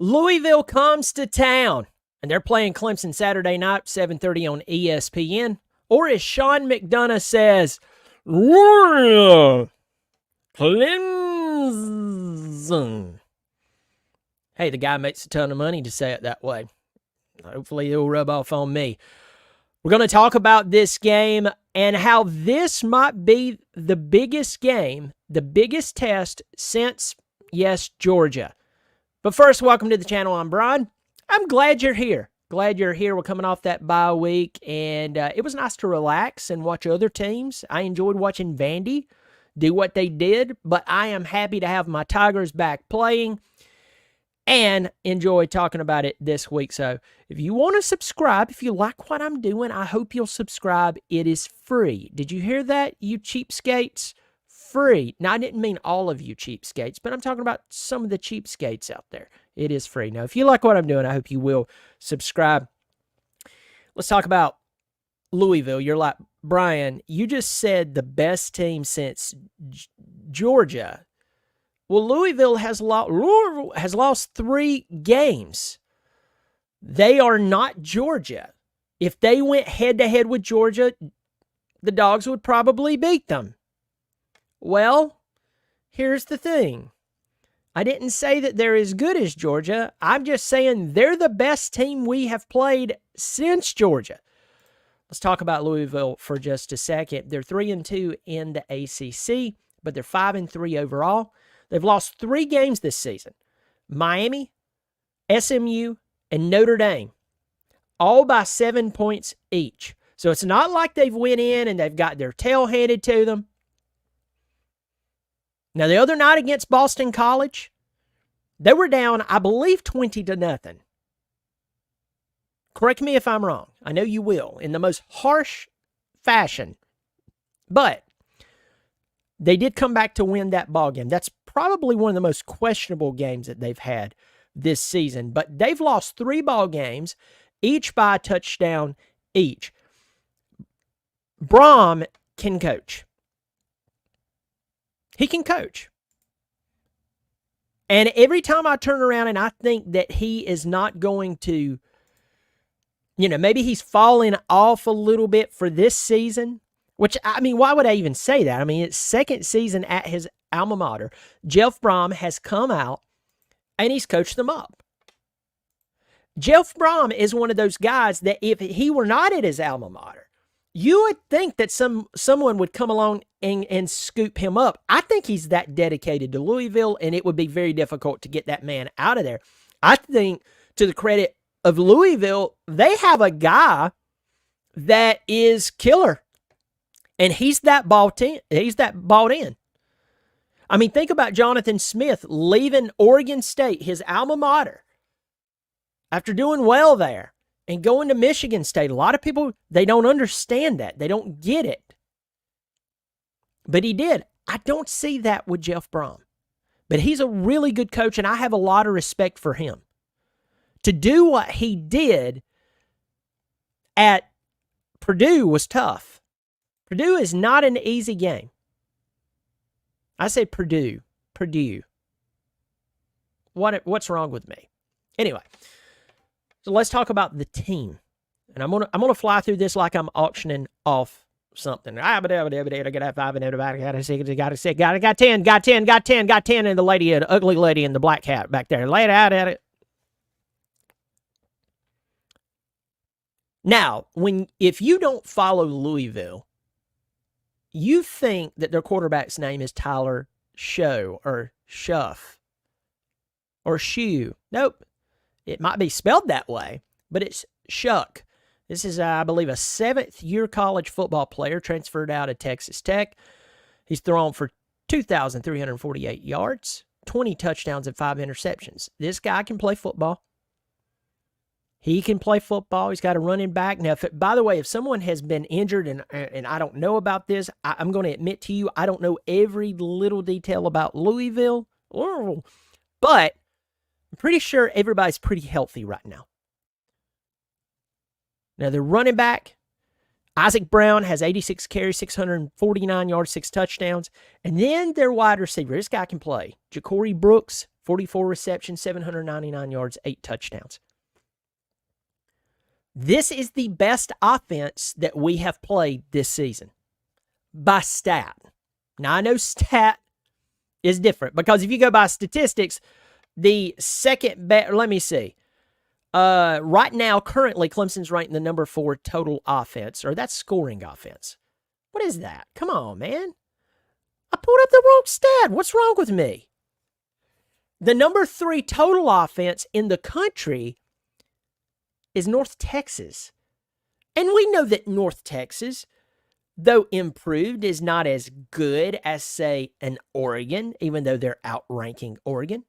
Louisville comes to town, and they're playing Clemson Saturday night, 7:30 on ESPN. Or as Sean McDonough says, Clemson. Hey, the guy makes a ton of money to say it that way. Hopefully it'll rub off on me. We're going to talk about this game and how this might be the biggest game, the biggest test since, yes, Georgia. But first, welcome to the channel. I'm Brian. I'm glad you're here. We're coming off that bye week, and it was nice to relax and watch other teams. I enjoyed watching Vandy do what they did, but I am happy to have my Tigers back playing and enjoy talking about it this week. So if you want to subscribe, if you like what I'm doing, I hope you'll subscribe. It is free. Did you hear that, you cheapskates? Free. Now, I didn't mean all of you cheapskates, but I'm talking about some of the cheapskates out there. It is free. Now, if you like what I'm doing, I hope you will subscribe. Let's talk about Louisville. You're like, Brian, you just said the best team since Georgia. Well, Louisville has lost 3 games. They are not Georgia. If they went head-to-head with Georgia, the Dogs would probably beat them. Well, here's the thing. I didn't say that they're as good as Georgia. I'm just saying they're the best team we have played since Georgia. Let's talk about Louisville for just a second. They're 3-2 in the ACC, but they're 5-3 overall. They've lost 3 games this season. Miami, SMU, and Notre Dame, all by 7 points each. So it's not like they've went in and they've got their tail handed to them. Now, the other night against Boston College, they were down, I believe, 20-0. Correct me if I'm wrong. I know you will, in the most harsh fashion. But they did come back to win that ball game. That's probably one of the most questionable games that they've had this season. But they've lost 3 ball games, each by a touchdown each. Brohm can coach. He can coach. And every time I turn around and I think that he is not going to, maybe he's falling off a little bit for this season, which, I mean, why would I even say that? I mean, it's second season at his alma mater. Jeff Brohm has come out and he's coached them up. Jeff Brohm is one of those guys that if he were not at his alma mater, you would think that someone would come along and scoop him up. I think he's that dedicated to Louisville, and it would be very difficult to get that man out of there. I think, to the credit of Louisville, they have a guy that is killer, and he's that bought in. I mean, think about Jonathan Smith leaving Oregon State, his alma mater, after doing well there, and going to Michigan State. A lot of people, they don't understand that. They don't get it. But he did. I don't see that with Jeff Brohm. But he's a really good coach, and I have a lot of respect for him. To do what he did at Purdue was tough. Purdue is not an easy game. I say Purdue. What's wrong with me? Anyway. So let's talk about the team. And I'm gonna fly through this like I'm auctioning off something. I got 5, got 6, got 10, got 10, and the ugly lady in the black hat back there. Lay it out at it. Now, if you don't follow Louisville, you think that their quarterback's name is Tyler Show or Shuff or Shoe. Nope. It might be spelled that way, but it's Shuck. This is, I believe, a 7th-year college football player transferred out of Texas Tech. He's thrown for 2,348 yards, 20 touchdowns, and 5 interceptions. This guy can play football. He can play football. He's got a running back. Now, by the way, if someone has been injured and I don't know about this, I'm going to admit to you, I don't know every little detail about Louisville, but I'm pretty sure everybody's pretty healthy right now. Now, their running back, Isaac Brown, has 86 carries, 649 yards, 6 touchdowns. And then their wide receiver, this guy can play. Ja'Cory Brooks 44 receptions, 799 yards, 8 touchdowns. This is the best offense that we have played this season by stat. Now, I know stat is different because if you go by statistics, the second best, let me see. Right now, currently, Clemson's ranked the number 4 total offense, or that's scoring offense. What is that? Come on, man. I pulled up the wrong stat. What's wrong with me? The number 3 total offense in the country is North Texas. And we know that North Texas, though improved, is not as good as, say, an Oregon, even though they're outranking Oregon.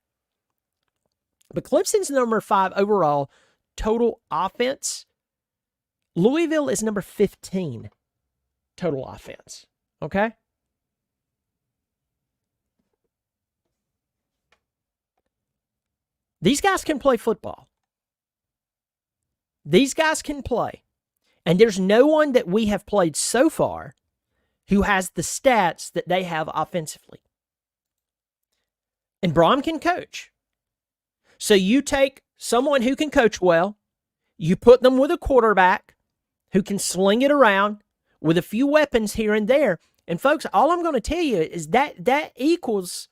But Clemson's number 5 overall total offense. Louisville is number 15 total offense. Okay? These guys can play football. These guys can play. And there's no one that we have played so far who has the stats that they have offensively. And Brohm can coach. So you take someone who can coach well, you put them with a quarterback who can sling it around with a few weapons here and there. And folks, all I'm going to tell you is that equals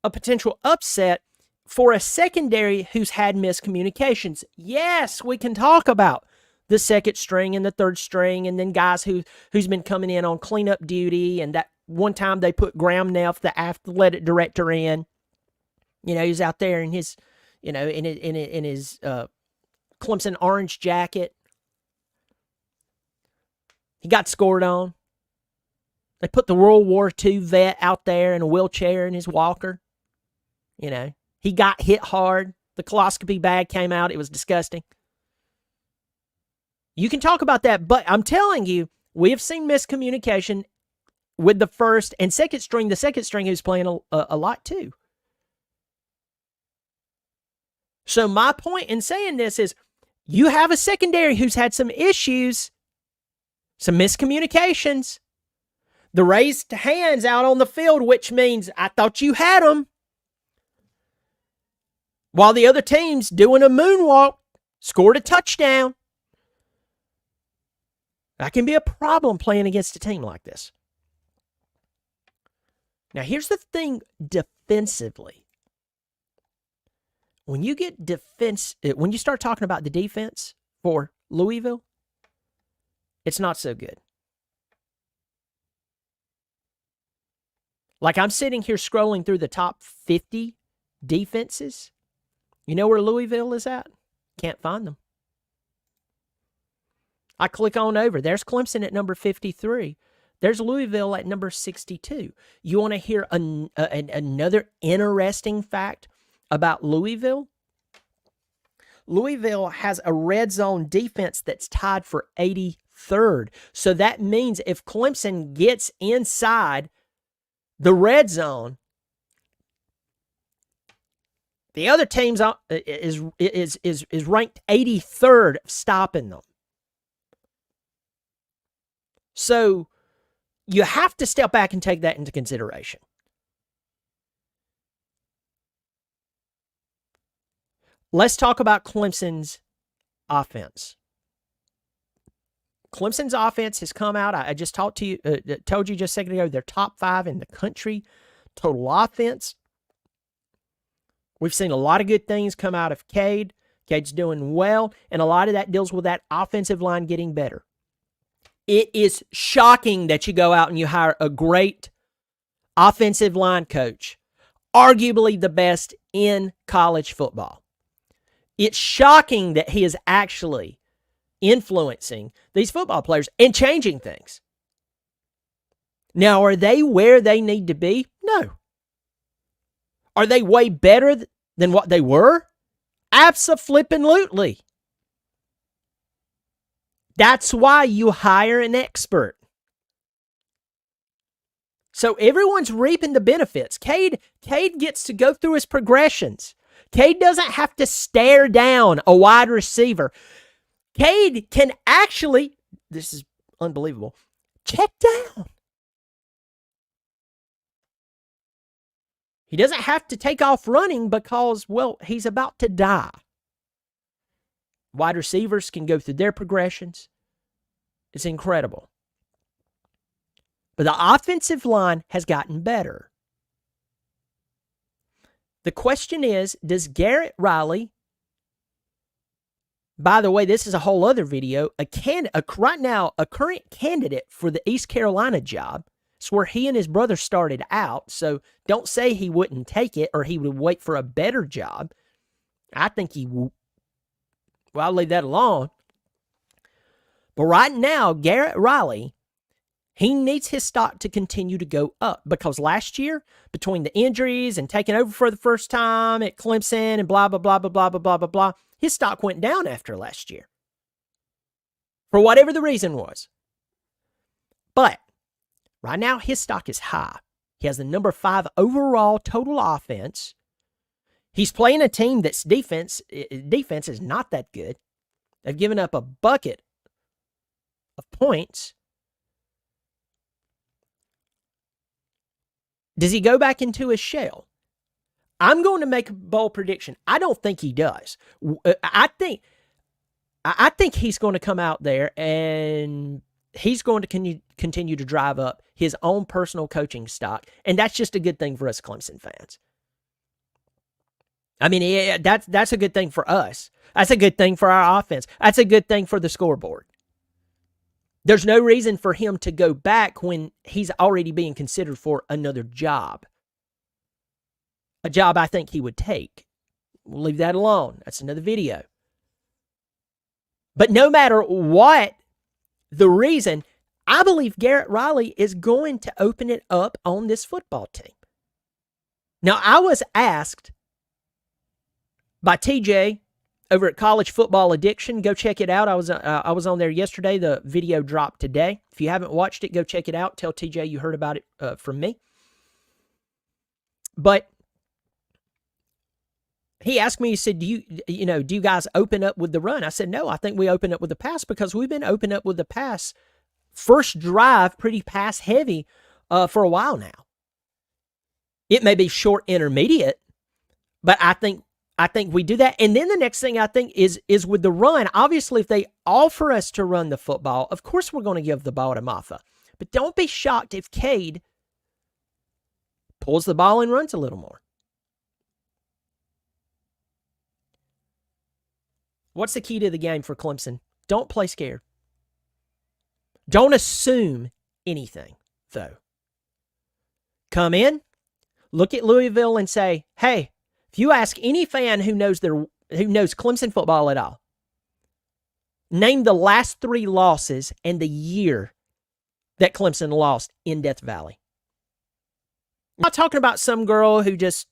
a potential upset for a secondary who's had miscommunications. Yes, we can talk about the second string and the third string, and then guys who's been coming in on cleanup duty, and that one time they put Graham Neff, the athletic director, in. He's out there in his, in his Clemson orange jacket. He got scored on. They put the World War II vet out there in a wheelchair in his walker. He got hit hard. The coloscopy bag came out. It was disgusting. You can talk about that, but I'm telling you, we have seen miscommunication with the first and second string. The second string who's playing a lot too. So my point in saying this is you have a secondary who's had some issues, some miscommunications, the raised hands out on the field, which means I thought you had them, while the other team's doing a moonwalk, scored a touchdown. That can be a problem playing against a team like this. Now, here's the thing defensively. When you start talking about the defense for Louisville, it's not so good. Like, I'm sitting here scrolling through the top 50 defenses. You know where Louisville is at? Can't find them. I click on over. There's Clemson at number 53. There's Louisville at number 62. You want to hear another interesting fact about Louisville? Louisville has a red zone defense that's tied for 83rd. So that means if Clemson gets inside the red zone, the other team's is ranked 83rd, stopping them. So you have to step back and take that into consideration. Let's talk about Clemson's offense. Clemson's offense has come out. I just told you just a second ago, they're top 5 in the country total offense. We've seen a lot of good things come out of Cade. Cade's doing well, and a lot of that deals with that offensive line getting better. It is shocking that you go out and you hire a great offensive line coach, arguably the best in college football. It's shocking that he is actually influencing these football players and changing things. Now, are they where they need to be? No. Are they way better than what they were? Abso-flippin-lutely. That's why you hire an expert. So everyone's reaping the benefits. Cade gets to go through his progressions. Cade doesn't have to stare down a wide receiver. Cade can actually, this is unbelievable, check down. He doesn't have to take off running because, well, he's about to die. Wide receivers can go through their progressions. It's incredible. But the offensive line has gotten better. The question is, does Garrett Riley, by the way, this is a whole other video, right now, a current candidate for the East Carolina job. It's where he and his brother started out, so don't say he wouldn't take it or he would wait for a better job. I think he would. Well, I'll leave that alone. But right now, Garrett Riley, he needs his stock to continue to go up because last year, between the injuries and taking over for the first time at Clemson and blah, blah, blah, blah, blah, blah, blah, blah, blah, his stock went down after last year. For whatever the reason was. But right now, his stock is high. He has the number 5 overall total offense. He's playing a team that's defense is not that good. They've given up a bucket of points. Does he go back into his shell? I'm going to make a bold prediction. I don't think he does. I think he's going to come out there and he's going to continue to drive up his own personal coaching stock, and that's just a good thing for us Clemson fans. I mean, that's a good thing for us. That's a good thing for our offense. That's a good thing for the scoreboard. There's no reason for him to go back when he's already being considered for another job. A job I think he would take. We'll leave that alone. That's another video. But no matter what the reason, I believe Garrett Riley is going to open it up on this football team. Now, I was asked by TJ over at College Football Addiction. Go check it out. I was on there yesterday. The video dropped today. If you haven't watched it, go check it out. Tell TJ you heard about it from me. But he asked me, he said, do you guys open up with the run? I said, no, I think we open up with the pass because we've been open up with the pass. First drive, pretty pass heavy for a while now. It may be short intermediate, but I think we do that. And then the next thing I think is with the run. Obviously, if they offer us to run the football, of course we're going to give the ball to Maffa. But don't be shocked if Cade pulls the ball and runs a little more. What's the key to the game for Clemson? Don't play scared. Don't assume anything, though. Come in, look at Louisville and say, hey, if you ask any fan who knows Clemson football at all, name the last 3 losses and the year that Clemson lost in Death Valley. I'm not talking about some girl who just,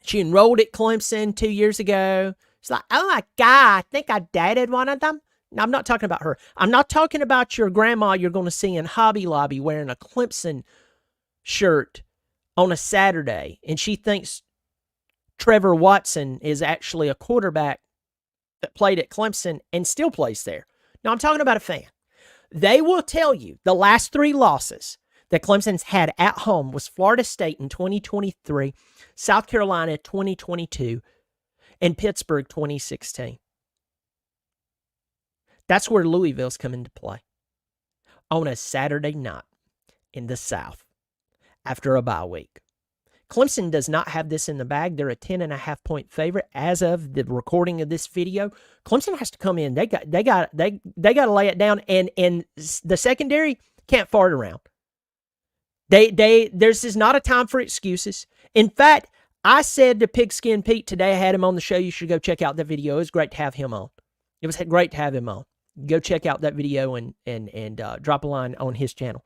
she enrolled at Clemson 2 years ago. It's like, oh my God, I think I dated one of them. No, I'm not talking about her. I'm not talking about your grandma you're going to see in Hobby Lobby wearing a Clemson shirt on a Saturday, and she thinks Trevor Watson is actually a quarterback that played at Clemson and still plays there. No, I'm talking about a fan. They will tell you the last 3 losses that Clemson's had at home was Florida State in 2023, South Carolina 2022, and Pittsburgh 2016. That's where Louisville's come into play. On a Saturday night in the South after a bye week. Clemson does not have this in the bag. They're a 10.5-point favorite as of the recording of this video. Clemson has to come in. They got to lay it down, and the secondary can't fart around. This is not a time for excuses. In fact, I said to Pigskin Pete today, I had him on the show. You should go check out that video. It was great to have him on. It was great to have him on. Go check out that video and drop a line on his channel.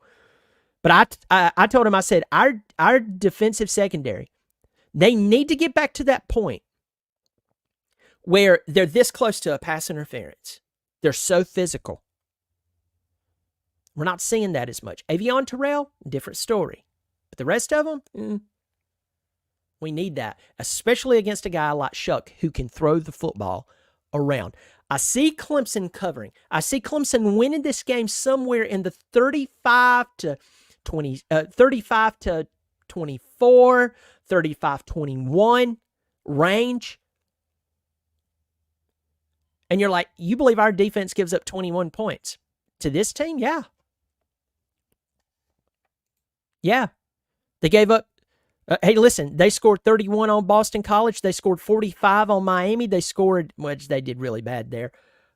But I told him, I said, our defensive secondary, they need to get back to that point where they're this close to a pass interference. They're so physical. We're not seeing that as much. Avion Terrell, different story. But the rest of them, we need that, especially against a guy like Shuck who can throw the football around. I see Clemson covering. I see Clemson winning this game somewhere in the 35 to 35-24, 35-21 range. And you're like, you believe our defense gives up 21 points to this team? Yeah. Yeah. They gave up. Hey, listen, they scored 31 on Boston College. They scored 45 on Miami. They scored, which they did really bad there.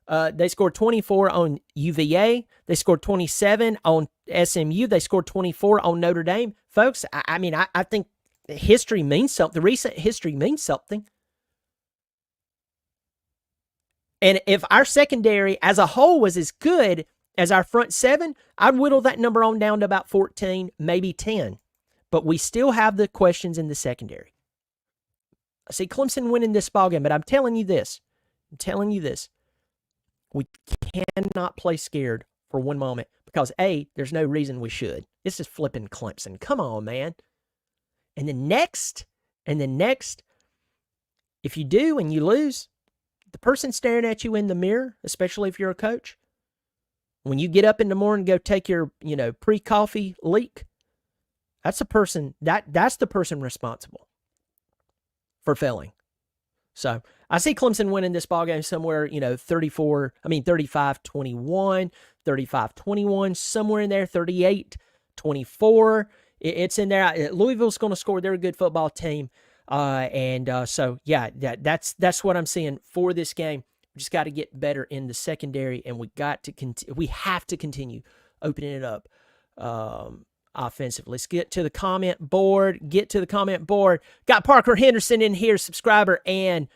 They scored 24 on UVA. They scored 27 on SMU. They scored 24 on Notre Dame. Folks, I think history means something. Recent history means something. And if our secondary as a whole was as good as our front seven, I'd whittle that number on down to about 14, maybe 10. But we still have the questions in the secondary. I see Clemson winning this ballgame, but I'm telling you this. We cannot play scared for one moment because, A, there's no reason we should. This is flipping Clemson. Come on, man. And then next, if you do and you lose, the person staring at you in the mirror, especially if you're a coach, when you get up in the morning and go take your, pre-coffee leak, that's the person responsible for failing. So I see Clemson winning this ballgame somewhere, 35-21, 35-21, somewhere in there, 38-24. It's in there. Louisville's going to score. They're a good football team. That's what I'm seeing for this game. We just got to get better in the secondary, and we have to continue opening it up offensively. Let's get to the comment board. Got Parker Henderson in here, subscriber and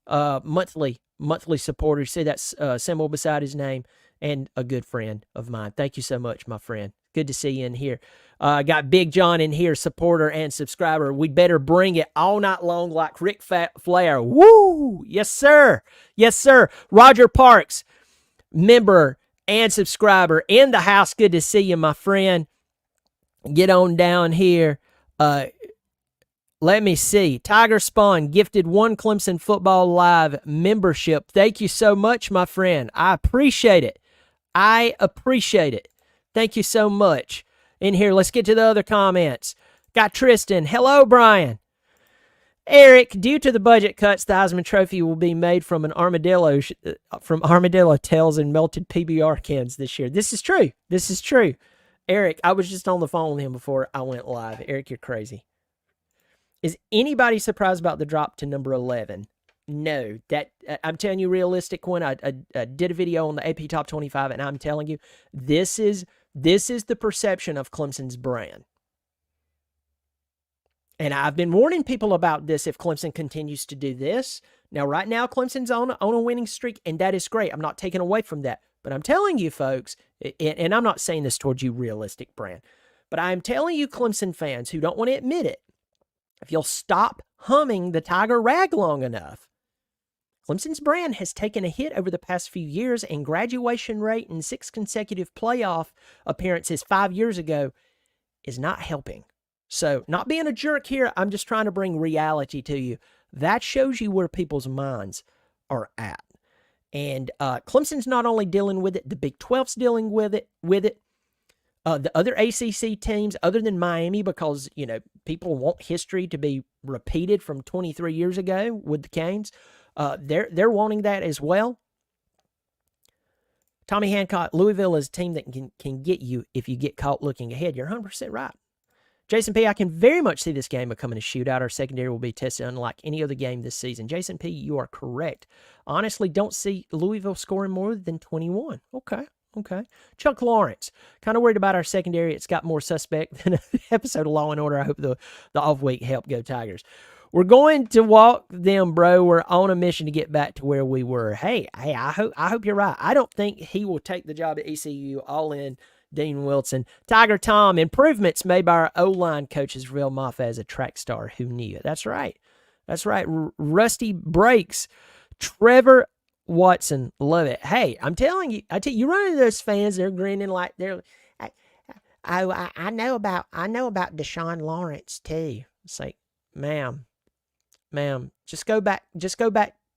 monthly supporter. You see that symbol beside his name, and a good friend of mine. Thank you so much, my friend. Good to see you in here. Got Big John in here, supporter and subscriber. We better bring it all night long like Ric Flair. Woo! Yes, sir. Roger Parks, member and subscriber in the house. Good to see you, my friend. Get on down here. Let me see. Tiger Spawn gifted one Clemson Football Live membership. Thank you so much, my friend. I appreciate it. Thank you so much. In here, let's get to the other comments. Got Tristan. Hello, Brian. Eric, due to the budget cuts, the Heisman Trophy will be made from armadillo tails and melted PBR cans this year. This is true. Eric, I was just on the phone with him before I went live. Eric, you're crazy. Is anybody surprised about the drop to number 11? No. I'm telling you, realistic one. I did a video on the AP Top 25, and I'm telling you, this is the perception of Clemson's brand. And I've been warning people about this if Clemson continues to do this. Now, right now, Clemson's on a winning streak, and that is great. I'm not taking away from that. But I'm telling you, folks, and I'm not saying this towards you, realistic brand, but I'm telling you, Clemson fans who don't want to admit it, if you'll stop humming the Tiger rag long enough, Clemson's brand has taken a hit over the past few years, and graduation rate in 6 consecutive playoff appearances 5 years ago is not helping. So, not being a jerk here, I'm just trying to bring reality to you. That shows you where people's minds are at. And Clemson's not only dealing with it, the Big 12's dealing with it. The other ACC teams, other than Miami, because, people want history to be repeated from 23 years ago with the Canes, they're wanting that as well. Tommy Hancock, Louisville is a team that can get you if you get caught looking ahead. You're 100% right. Jason P., I can very much see this game becoming a shootout. Our secondary will be tested unlike any other game this season. Jason P., you are correct. Honestly, don't see Louisville scoring more than 21. Okay. Chuck Lawrence, kind of worried about our secondary. It's got more suspect than an episode of Law & Order. I hope the off week helped go Tigers. We're going to walk them, bro. We're on a mission to get back to where we were. Hey, I hope you're right. I don't think he will take the job at ECU all in. Dean Wilson. Tiger Tom, improvements made by our O-line coaches, Real Moff as a track star. Who knew it? That's right. Rusty Breaks. Trevor Watson, love it. Hey, I tell you, you run into those fans, they're grinning like they're, I know about Deshaun Lawrence too. It's like, ma'am, just go back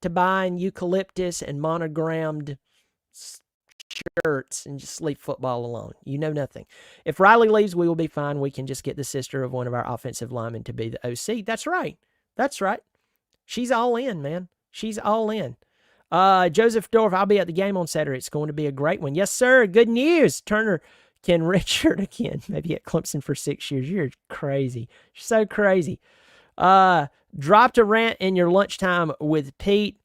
to buying eucalyptus and monogrammed shirts and just leave football alone. You know nothing. If Riley leaves, we will be fine. We can just get the sister of one of our offensive linemen to be the OC. That's right. That's right. She's all in, man. She's all in. Joseph Dorff, I'll be at the game on Saturday. It's going to be a great one. Yes, sir. Good news. Turner can redshirt again. Maybe at Clemson for 6 years. You're crazy. You're so crazy. Dropped a rant in your lunchtime with Pete.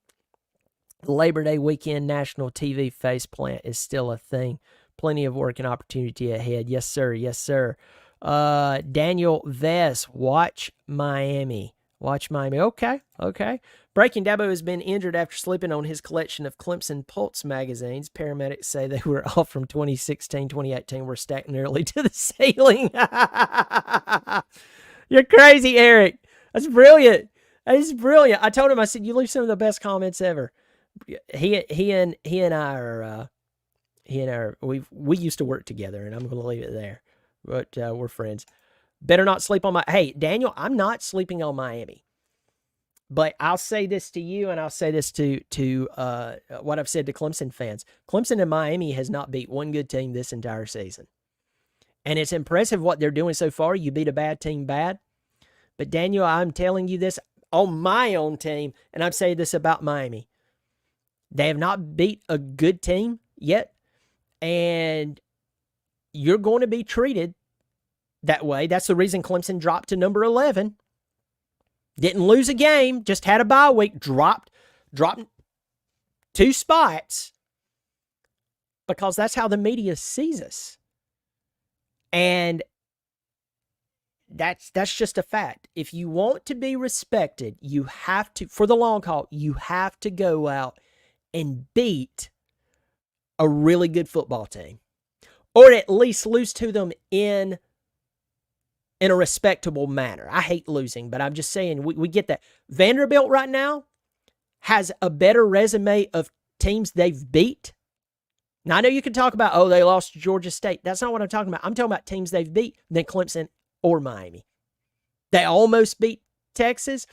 Labor Day weekend national TV faceplant is still a thing. Plenty of work and opportunity ahead. Yes, sir. Yes, sir. Daniel Vess, watch Miami. Watch Miami. Okay. Breaking Dabo has been injured after sleeping on his collection of Clemson Pulse magazines. Paramedics say they were off from 2016, 2018. Were stacked nearly to the ceiling. You're crazy, Eric. That's brilliant. That is brilliant. I told him, I said, you leave some of the best comments ever. He and I we used to work together, and I'm going to leave it there. But we're friends. Better not sleep on hey, Daniel, I'm not sleeping on Miami. But I'll say this to you, and I'll say this to what I've said to Clemson fans. Clemson and Miami has not beat one good team this entire season. And it's impressive what they're doing so far. You beat a bad team bad. But Daniel, I'm telling you this on my own team, and I'm saying this about Miami. They have not beat a good team yet, and you're going to be treated that way. That's the reason Clemson dropped to number 11. Didn't lose a game, just had a bye week, dropped 2 spots because that's how the media sees us. And that's just a fact. If you want to be respected, you have to, for the long haul, you have to go out and beat a really good football team. Or at least lose to them in a respectable manner. I hate losing, but I'm just saying we get that. Vanderbilt right now has a better resume of teams they've beat. Now, I know you can talk about, they lost to Georgia State. That's not what I'm talking about. I'm talking about teams they've beat than Clemson or Miami. They almost beat Texas.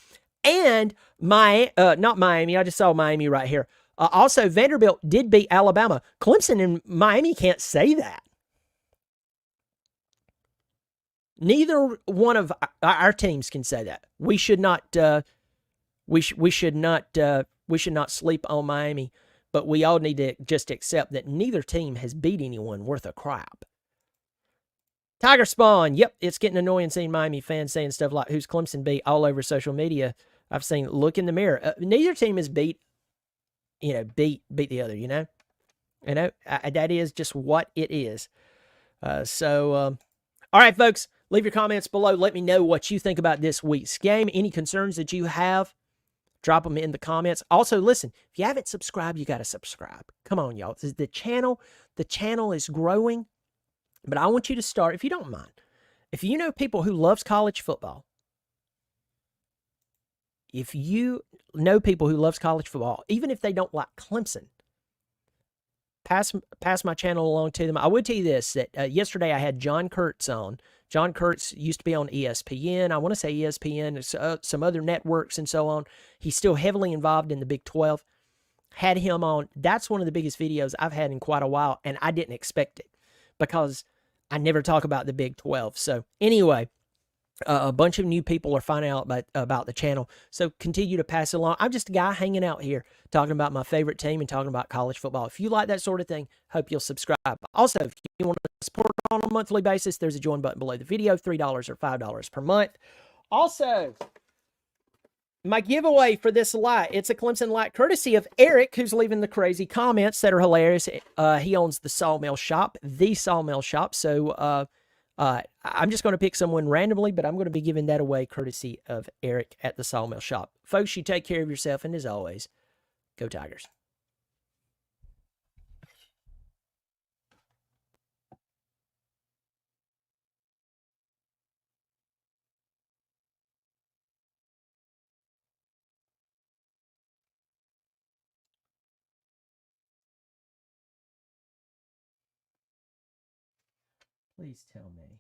And not Miami. I just saw Miami right here. Also, Vanderbilt did beat Alabama. Clemson and Miami can't say that. Neither one of our teams can say that. We should not. We should not sleep on Miami. But we all need to just accept that neither team has beat anyone worth a crap. Tiger Spawn. Yep, it's getting annoying seeing Miami fans saying stuff like "Who's Clemson beat" all over social media. I've seen look in the mirror. Neither team has beat the other. That is just what it is. All right, folks. Leave your comments below. Let me know what you think about this week's game. Any concerns that you have, drop them in the comments. Also, listen, if you haven't subscribed, you got to subscribe. Come on, y'all. The channel is growing, but I want you to start, if you don't mind. If you know people who loves college football, even if they don't like Clemson, pass my channel along to them. I would tell you this, that yesterday I had John Kurtz on. John Kurtz used to be on ESPN. I want to say ESPN, some other networks and so on. He's still heavily involved in the Big 12. Had him on. That's one of the biggest videos I've had in quite a while, and I didn't expect it because I never talk about the Big 12. So anyway, a bunch of new people are finding out about the channel. So continue to pass it along. I'm just a guy hanging out here talking about my favorite team and talking about college football. If you like that sort of thing, hope you'll subscribe. Also, if you want to support on a monthly basis, there's a join button below the video, $3 or $5 per month. Also, my giveaway for this light, it's a Clemson light courtesy of Eric, who's leaving the crazy comments that are hilarious. He owns the Sawmill Shop. So I'm just going to pick someone randomly, but I'm going to be giving that away courtesy of Eric at the Sawmill Shop. Folks, you take care of yourself, and as always, go Tigers. Please tell me.